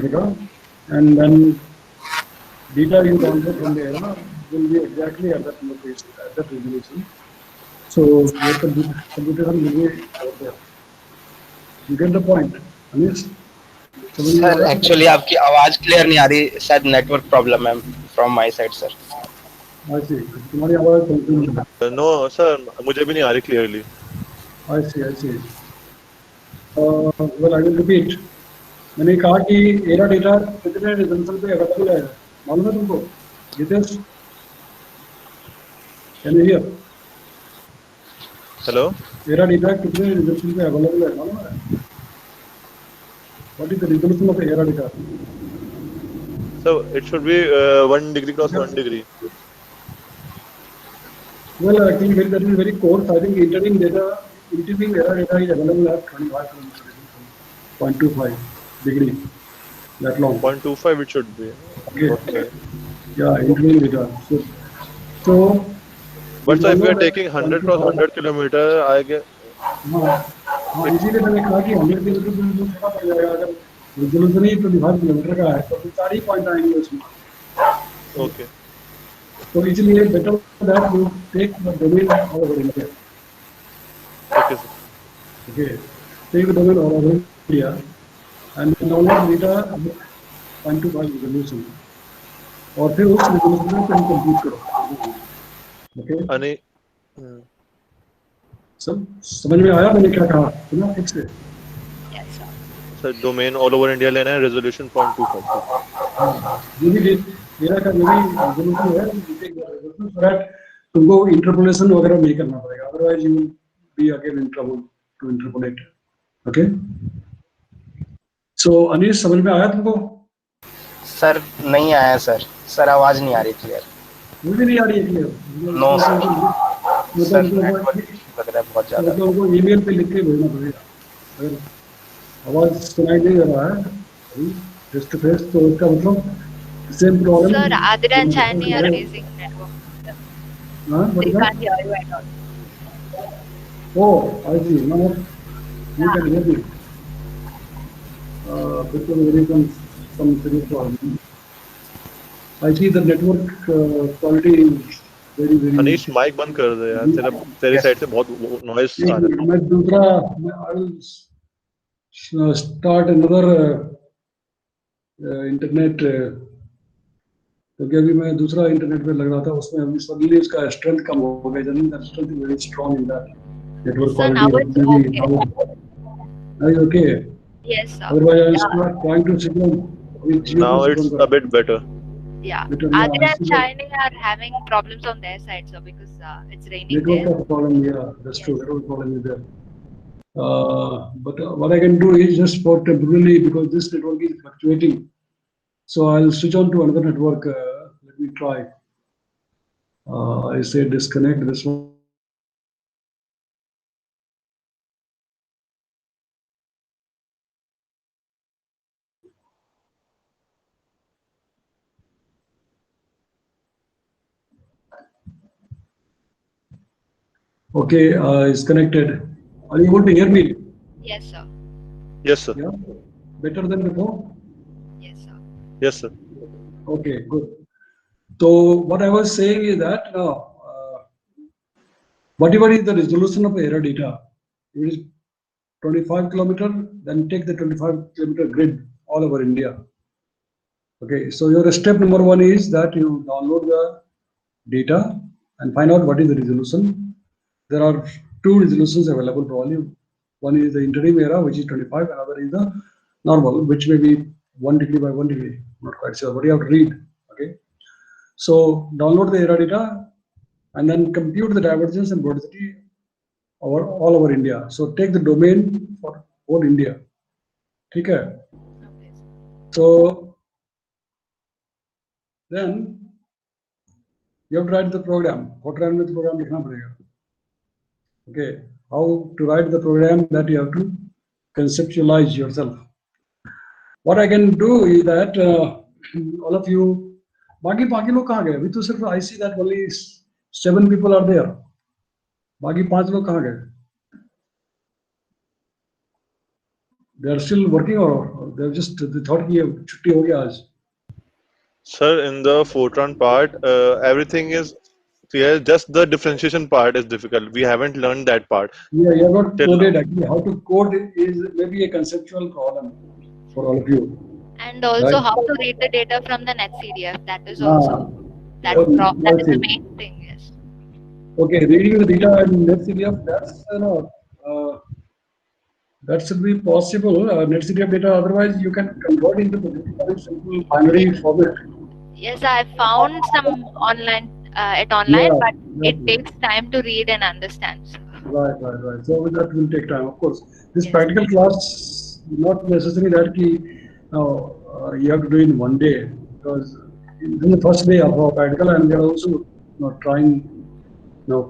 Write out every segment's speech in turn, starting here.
data, and then data you download from the era will be exactly at that location, at that resolution. So your computation will be over there. You get the point, Anish? समझ में sir आया? Actually आपकी आवाज clear नहीं आ रही, शायद network problem है from my side sir. I see. तुम्हारी आवाज confused है. नो सर, मुझे भी नहीं आ रही clearly. I see, I see. Well, I will repeat. मैंने कहा कि एरा डेटा कितने रिजल्यूशन पे अवेलेबल है, मालूम है तुमको? Jitesh, can you here? Hello, era data कितने रिजल्यूशन पे अवेलेबल है, मालूम है? What is the resolution of era data? so it should be 1 degree cross 1 degree. Well, actually, that is very coarse. I think interim era data is available at 25 0.25 degree, that long. 0.25 it should be. Okay. Yeah, interim data. So But so if we are taking 100 cross 100 kilometer, I get. हाँ, इसीलिए मैंने कहा कि 100 kilometre तो छोटा पड़ जाएगा, अगर रिजोल्यूशन ही 25 किलोमीटर का है तो फिर 4 ही पॉइंट आएंगे उसमें. Okay. So इसलिए better that you take the domain all over India. Okay, sir. Okay, take the domain all over India and download data 0.25 resolution. और फिर उस resolution में तुम compute करो. Okay. अनि सब समझ में आया मैंने क्या कहा? सुना ठीक से? Sir domain all over India लेना है, रेजोल्यूशन 0.25. हाँ, ये भी मेरा का जो भी resolution है, resolution so that तुमको interpolation वगैरह नहीं करना पड़ेगा. Otherwise you will be again in trouble to interpolate. Okay. So Anish समझ में आया तुमको? सर नहीं आया सर, सर आवाज नहीं आ रही क्लियर। मुझे नहीं आ रही है क्लियर। नो सर, नेटवर्क लग रहा है बहुत ज्यादा। तो उनको ईमेल पे लिख के भेजना पड़ेगा। अगर आवाज सुनाई दे रहा है फेस टू फेस तो उसका मतलब same problem. Sir Adira and Chani are raising network. They can't hear you at all. Oh, I see. Now you can hear me. Because there is some serious problem. I see the network quality is very Anish mic बंद कर दे यार, तेरी side से बहुत noise आ रहा है। मैं दूसरा I will start another internet, क्योंकि अभी मैं दूसरा इंटरनेट पे लग रहा था, उसमें अभी सडनली उसका स्ट्रेंथ कम हो गया। Generally that strength is very strong in that network quality. Okay, Yes sir. Otherwise I will start trying to signal with you. Now it's a bit better. Yeah, Better, Adira and Chani are having problems on their side, so because it's raining network there. problem, yeah, that's true. Network problem is there. But what I can do is just for temporarily, because this network is fluctuating, so I'll switch on to another network. Let me try. I say disconnect this one. Okay, it's connected. Are you able to hear me? Yes sir. Yes sir. Yeah, better than before. Yes sir. Yes sir. Okay, good. So what I was saying is that whatever is the resolution of error data, it is 25 kilometer, then take the 25 kilometer grid all over India. Okay, so your step number one is that you download the data and find out what is the resolution. There are two resolutions available for all you. One is the interim era, which is 25, another is the normal, which may be 1 degree by 1 degree. Not quite sure, but you have to read. Okay, so download the error data and then compute the divergence and vorticity over all over India. So take the domain for whole India. Okay. So then you have to write the program. Fortran में program लिखना पड़ेगा. Okay, how to write the program, that you have to conceptualize yourself. What I can do is that all of you, बाकी लोग कहाँ गए? अभी तो सिर्फ I see that only 7 people are there. बाकी 5 लोग कहाँ गए? They are still working or they just they thought कि छुट्टी हो गया आज. Sir, in the Fortran part, everything is clear. Just the differentiation part is difficult. We haven't learned that part Yeah, you have not till coded now. actually. How to code is maybe a conceptual problem for all of you. And also Right. how to read the data from the NetCDF. That is Ah, also that oh, that is the okay. main thing. Yes. Okay, reading the data in NetCDF, that's that should be possible. NetCDF data, otherwise you can convert into the very simple binary format. Yes, I found some online Yeah, but it exactly. takes time to read and understand. Right. So that will take time, of course. This Yes. practical class, not necessarily that you have to do in one day, because in the first day of our practical, and we are also trying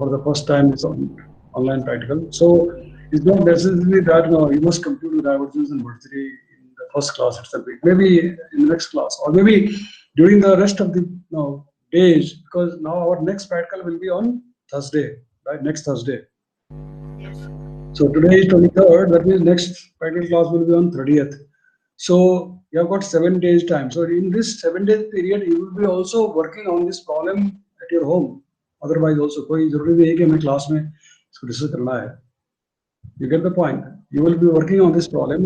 for the first time it's online practical. So it's not necessarily that you must compute the divergence and verticity in the first class itself. Maybe in the next class, or maybe during the rest of the days, because now our next practical will be on Thursday, right? Next Thursday. Yes. So today is 23rd, that means next practical class will be on 30th. So you have got 7 days time. So in this 7 days period, you will be also working on this problem at your home. Otherwise also, कोई जरूरी नहीं है कि हमें class में इसको discuss करना है. You get the point. You will be working on this problem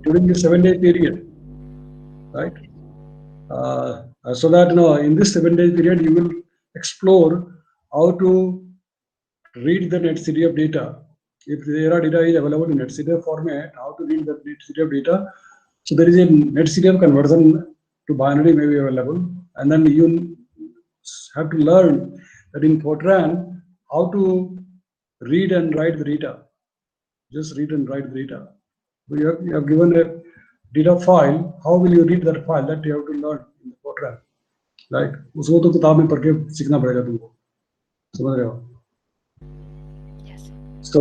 during the 7-day period, right? So that in this 7-day period, you will explore how to read the NetCDF data. If the ERA data is available in NetCDF format, how to read the NetCDF data. So there is a NetCDF conversion to binary may be available, and then you have to learn that in Fortran how to read and write the data. Just read and write the data. You have given a data file. How will you read that file? That you have to learn in the Fortran. Right? उसको तो किताब में पढ़ के सीखना पड़ेगा तुमको. समझ रहे हो? Yes. So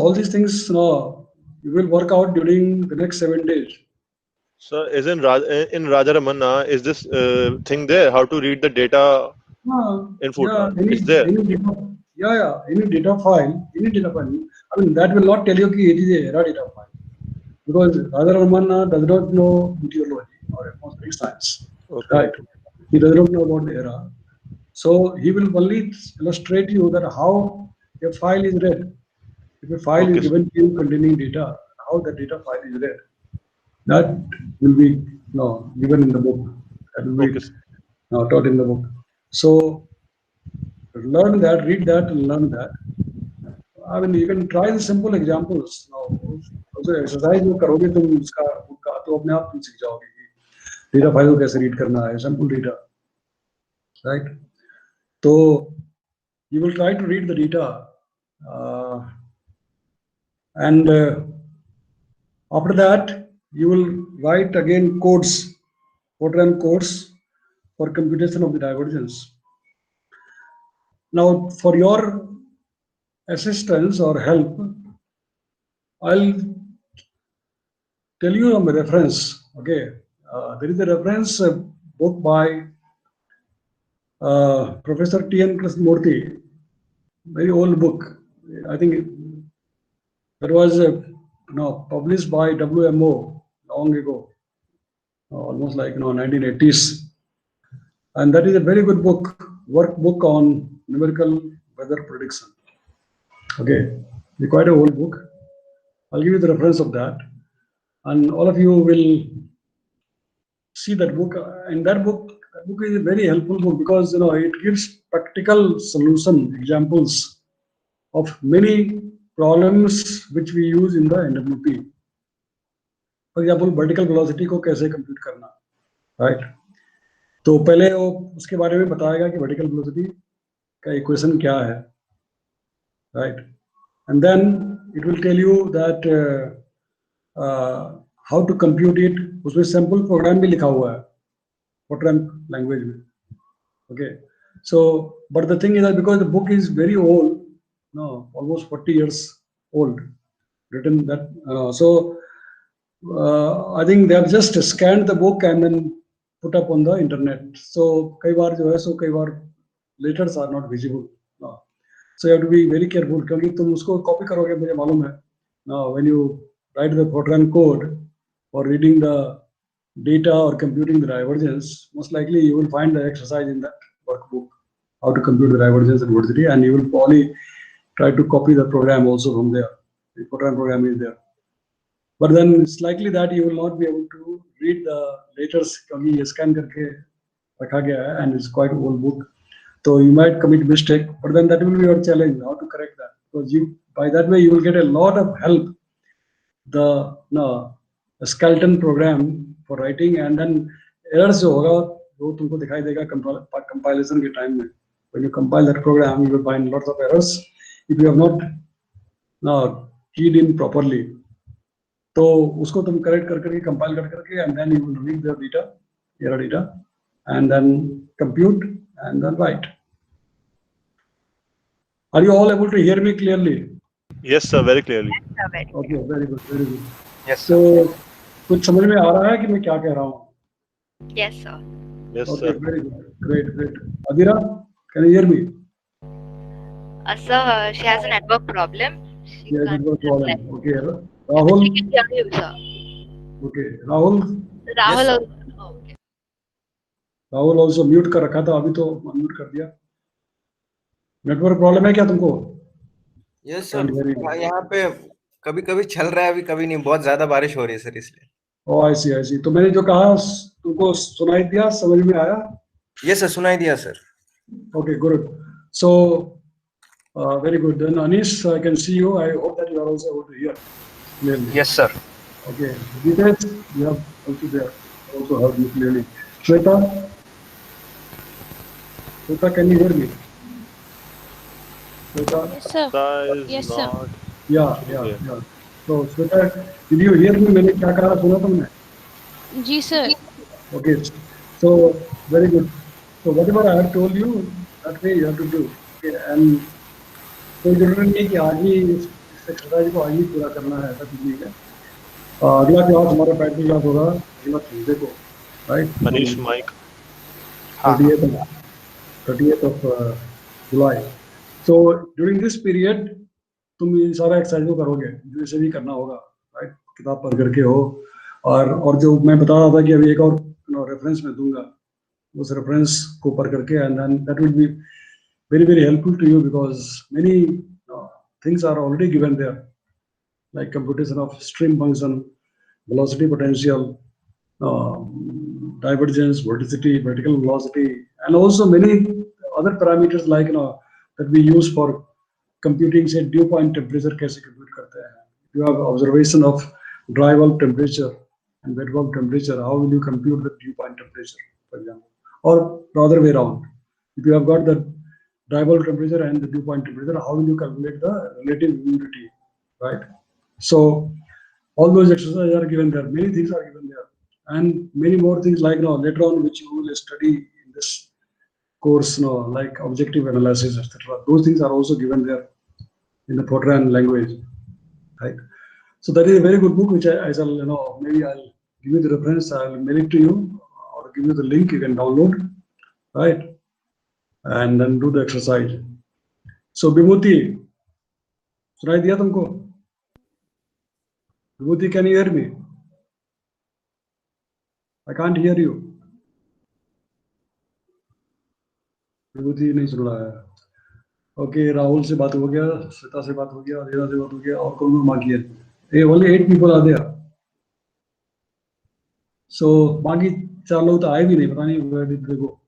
all these things you will work out during the next 7 days. So is in Raja Ramana, is this thing there? How to read the data in Fortran? It's there. Any data file. I mean, that will not tell you कि it is a ERA data file, because Raja Ramana does not know meteorology or atmospheric science. Okay. Right? He does not know about the ERA. So he will only illustrate you that how a file is read. If a file is given to you containing data, how the data file is read, that will be given in the book. That will be taught in the book. So learn that, read that, and learn that. I mean, you can try the simple examples. Also exercise जो करोगे तुम उसका तो अपने आप तुम सीख जाओगे कि data file को कैसे read करना है, simple data, right? So you will try to read the data, and after that you will write again codes, Fortran codes for computation of the divergence. Now, for your assistance or help, I'll tell you a reference. Okay, there is a reference book by Professor T.N. Krishnamurthy, very old book. I think that was published by WMO long ago, almost like 1980s, and that is a very good book, workbook on numerical weather prediction. Okay, it's quite an old book. I'll give you the reference of that, and all of you will see that book. And that book is a very helpful book, because it gives practical solution examples of many problems which we use in the NWP. For example, vertical velocity को कैसे compute करना, right? तो पहले वो उसके बारे में बताएगा कि vertical velocity का equation क्या है, right? And then it will tell you that how to compute it. उसमें sample program भी लिखा हुआ है Fortran language में. Okay, so but the thing is that because the book is very old, almost 40 years old, written that, so I think they have just scanned the book and then put up on the internet. So कई बार जो है, कई बार letters are not visible. So you have to be very careful, क्योंकि तुम उसको copy करोगे, मुझे मालूम है. Now when you write the Fortran code, for reading the data or computing the divergence, most likely you will find the exercise in that workbook, how to compute the divergence and verticity, and you will probably try to copy the program also from there. The program is there. But then it's likely that you will not be able to read the letters because ये scan करके रखा गया है and it's quite old book. So you might commit mistake, but then that will be your challenge, how to correct that. Because you, by that way, you will get a lot of help. The skeleton program for writing, and then errors जो होगा वो तुमको दिखाई देगा compilation के time में. When you compile that program, you will find lots of errors if you have not keyed in properly. तो उसको तुम correct करके compile करके and then you will read the data, error data, and then compute and then write. Are you all able to hear me clearly? Yes, sir, very clearly. Okay, very good, very good. Yes, sir. So कुछ समझ में आ रहा है कि मैं क्या कह रहा हूँ? Yes, sir. Yes, Okay, sir. very good, great. Adira, can you hear me? Sir, she has a network problem. She Yes, can't it was reply. problem. Okay, She Rahul. can hear you, sir. Okay, Rahul. Rahul sir. also. Okay. Rahul also mute कर रखा था, अभी तो unmute कर दिया. Network problem है क्या तुमको? यस सर, यहाँ पे कभी कभी चल रहा है, अभी कभी नहीं, बहुत ज्यादा बारिश हो रही है सर, इसलिए. Oh, I see. तो मैंने जो कहा तुमको सुनाई दिया, समझ में आया? यस सर, सुनाई दिया sir. Okay, good. So, very good. Then Anish, I can see you. I hope that you are also able to hear clearly. Yes, sir. Okay. Details, you have also there. Also heard me clearly. Shweta, can you hear me? Shweta? Yes, sir. That is Yes, sir. not. Yeah. So, Shweta, did you hear me? मैंने क्या कहा सुना तुमने? जी sir. Okay. So, very good. So, whatever I have told you, that way you have to do. Okay. And कोई जरूरी नहीं कि आज ही इस एक्सरसाइज को आज ही पूरा करना है, ऐसा कुछ नहीं है. अगला क्लास हमारा प्रैक्टिस क्लास होगा अगला ट्यूसडे को, right? Manish, mic. 30th of July. So during this period तुम ये सारा एक्सरसाइज को करोगे, जैसे भी करना होगा, राइट? किताब पढ़ करके हो, और जो मैं बता रहा था कि अभी एक और रेफरेंस में दूंगा, उस रेफरेंस को पढ़ करके, and then that will be very helpful to you because many things are already given there, like computation of stream function, velocity potential, divergence, vorticity, vertical velocity, and also many other parameters like that we use for computing, say dew point temperature कैसे compute करते हैं. You have observation of dry bulb temperature and wet bulb temperature. How will you compute the dew point temperature, for example, or the other way around? If you have got the dry bulb temperature and the dew point temperature, how will you calculate the relative humidity, right? So all those exercises are given there. Many things are given there, and many more things like later on which you will study in this course, like objective analysis, etc. Those things are also given there in the Fortran language, right? So that is a very good book which I shall, maybe I'll give you the reference. I'll mail it to you or give you the link. You can download, right? And then do the exercise. So Vibhuti, सुनाई दिया तुमको? Vibhuti, can you hear me? I can't hear you. विभूति नहीं सुन रहा है. Okay, Rahul से बात हो गया, श्वेता से बात हो गया, अधीरा से बात हो गया, और कौन बाकी है? Only 8 people are there. So बाकी 4 लोग तो आए भी नहीं, पता नहीं where did they go.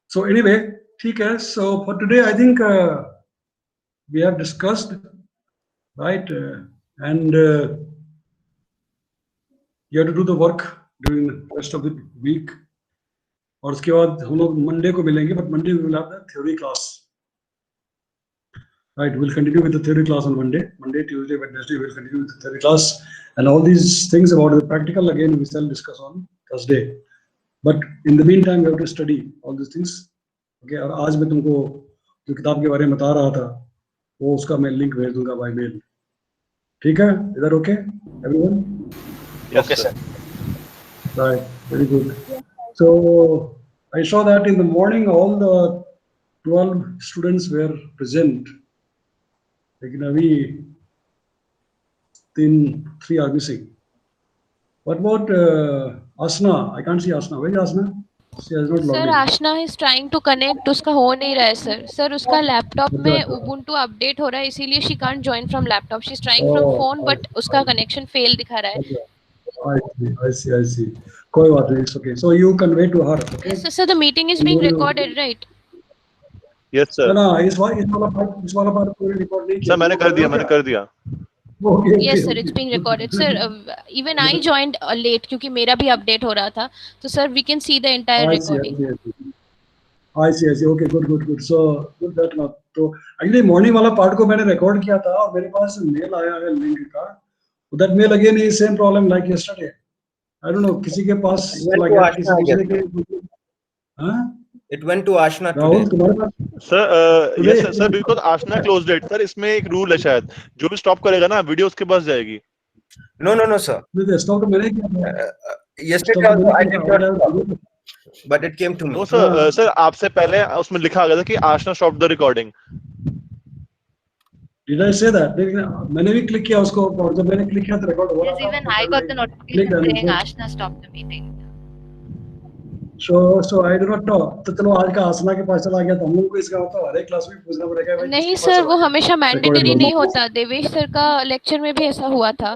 So anyway, ठीक है. So for today I think we have discussed, right, and you have to do the work during the rest of the week. और उसके बाद हम लोग मंडे को मिलेंगे, but Monday we will have the theory class. Right, we'll continue with the theory class on Monday, Tuesday, Wednesday. We'll continue with the theory class, and all these things about the practical again we shall discuss on Thursday. But in the meantime, you have to study all these things. Okay, और आज मैं तुमको जो किताब के बारे में बता रहा था, वो उसका मैं लिंक भेज दूंगा by mail. ठीक है? Is that okay, everyone? Yes, Okay, sir. Right, very good. So I saw that in the morning all the 12 students were present. लेकिन अभी 3 are missing. What about Asna? I can't see Asna. Where is Asna? She has not logged sir in. Aashna is trying to connect, उसका हो नहीं रहा है sir. Sir उसका laptop अच्छा, में अच्छा। उबुंटू अपडेट हो रहा है, इसीलिए she can't join from laptop, she is trying from phone Oh, but उसका कनेक्शन फेल दिखा रहा है। okay. I see, I see. कोई बात नहीं, it's okay. So you convey to her, okay? Yes sir, the meeting is being recorded right? Yes, ना sir. ना, इस वाला पार्ट पूरी रिकॉर्ड नहीं किया। सर मैंने कर दिया, मैंने कर दिया. Okay, okay, yes sir, okay. It's being recorded sir. Even I joined late क्योंकि मेरा भी अपडेट हो रहा था, तो sir we can see the entire I see, I recording. see, I see. I see, I see. Okay, good, good, good. So good that now. तो actually morning वाला part को मैंने रिकॉर्ड किया था और मेरे पास मेल आया है लिंक का. That mail again is same problem like yesterday. I don't know. किसी के पास It went to लगा, Ashna, किसी I दूसरे guess. के. हाँ? It went to Ashna Rahul today. तुम्हारे पास. Sir, Today. yes, sir, because Ashna closed it. Sir, इसमें एक रूल है शायद, जो भी स्टॉप करेगा ना वीडियो उसके पास जाएगी. No, sir. नहीं, stop तो मैंने किया था. Yesterday Stop तो also I मैंने did किया not था. stop, but it came to me. No, sir, sir, आपसे पहले उसमें लिखा गया था कि Ashna stopped the recording. Did I say that? मैंने भी क्लिक किया उसको और जब मैंने क्लिक किया तो रिकॉर्ड हो रहा Yes, था. even I got the notification saying Ashna stopped the meeting. So I do not know. तो चलो आज का आसना के पास चला गया तो हम लोग को इसका मतलब हर एक क्लास में पूछना पड़ेगा भाई नहीं किसके पास सर, चला वो गया? हमेशा मैंडेटरी नहीं होता। देवेश सर का लेक्चर में भी ऐसा हुआ था।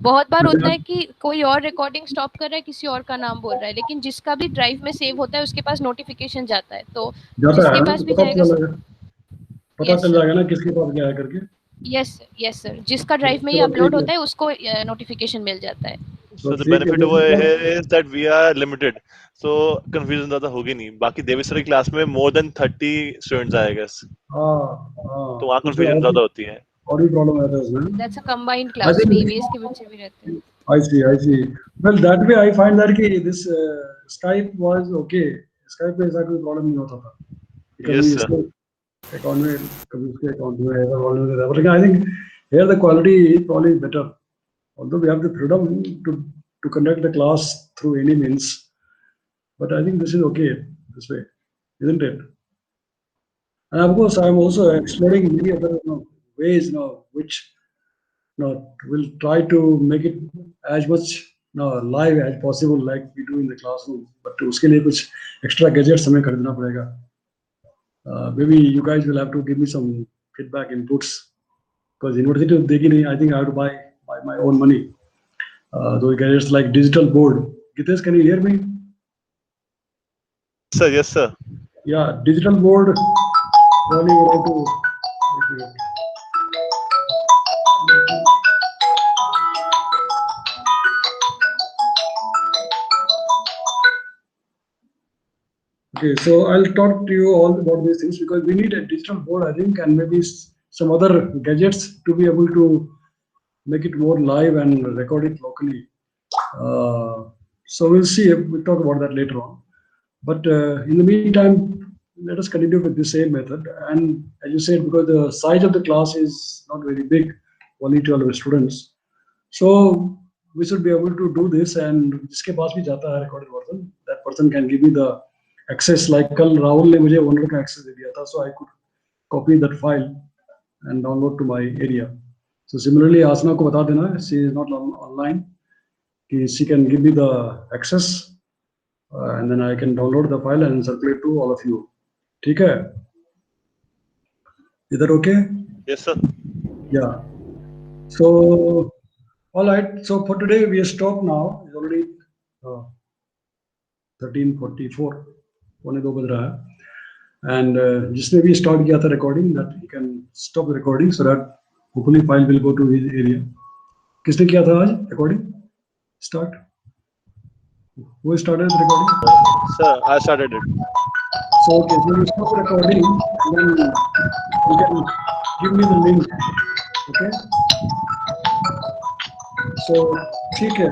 बहुत बार होता है कि कोई और रिकॉर्डिंग स्टॉप कर रहा है, किसी और का नाम बोल रहा है, लेकिन जिसका भी ड्राइव में सेव होता है उसके पास नोटिफिकेशन जाता है, तो जाता जिसके है पास भी पता जाएगा। चल जाएगा ना किसके पास गया है करके. यस सर, जिसका ड्राइव में ये चलो अपलोड ठीक है. होता है उसको नोटिफिकेशन मिल जाता है। So the ठीक है, benefit over here is that we are limited. So confusion ज़्यादा होगी नहीं. बाकी देवेश सर की क्लास में more than 30 students I guess. तो वहाँ उसमें confusion ज़्यादा होती है. और भी प्रॉब्लम आता है उसमें. That's a combined I class, think VVS के बच्चे भी रहते हैं। I see. Well, that way I find that कि this Skype was okay. Skype में ऐसा कोई प्रॉब्लम नहीं होता था. Yes, कभी sir. इसके अकाउंट में कभी उसके अकाउंट में ऐसा प्रॉब्लम नहीं होता. But I think here the quality is probably better. Although we have the freedom to conduct the class through any means, but I think this is okay this way, isn't it? And of course, I'm also exploring many other ways which will try to make it as much live as possible, like we do in the classroom. But उसके लिए कुछ extra gadgets हमें खरीदना पड़ेगा. Maybe you guys will have to give me some feedback inputs because university तो देगी नहीं. I think I have to buy my own money. Those gadgets like digital board. Gitesh, can you hear me? Sir, yes, sir. Yeah, digital board. Probably would have to. Okay, so I'll talk to you all about these things because we need a digital board, I think, and maybe some other gadgets to be able to make it more live and record it locally. So we'll see. We'll talk about that later on. But in the meantime, let us continue with the same method. And as you said, because the size of the class is not very big, only 12 students. So we should be able to do this. And जिसके पास भी जाता है recorded version, that person can give me the access. Like कल राहुल ने मुझे owner का access दे दिया था, so I could copy that file and download to my area. So similarly, Asna को बता देना, she is not online, she can give me the access, and then I can download the file and circulate to all of you. ठीक है? Is that okay? Yes, sir. Yeah. So, all right. So for today we stop now. It's already 13:44. पौने 2 बज रहा है. And जिसने भी start किया था recording, that he can stop the recording so that hopefully file will go to his area. किसने किया था आज recording? Start. Who started the recording? Sir, I started it. So okay, so you stop recording and then you can give me the link. Okay. So ठीक है.